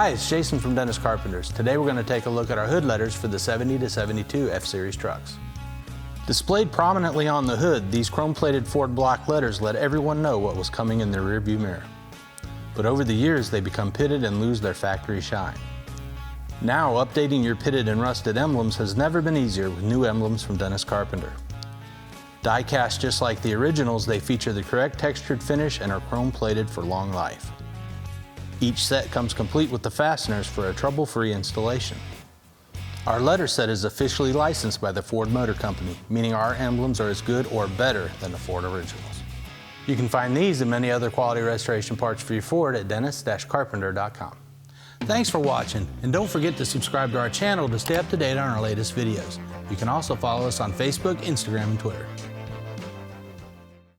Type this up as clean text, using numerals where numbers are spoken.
Hi, it's Jason from Dennis Carpenters. Today we're going to take a look at our hood letters for the 70 to 72 F-Series trucks. Displayed prominently on the hood, these chrome-plated Ford block letters let everyone know what was coming in their rearview mirror. But over the years, they become pitted and lose their factory shine. Now, updating your pitted and rusted emblems has never been easier with new emblems from Dennis Carpenter. Die cast just like the originals, they feature the correct textured finish and are chrome-plated for long life. Each set comes complete with the fasteners for a trouble-free installation. Our letter set is officially licensed by the Ford Motor Company, meaning our emblems are as good or better than the Ford originals. You can find these and many other quality restoration parts for your Ford at dennis-carpenter.com. Thanks for watching, and don't forget to subscribe to our channel to stay up to date on our latest videos. You can also follow us on Facebook, Instagram, and Twitter.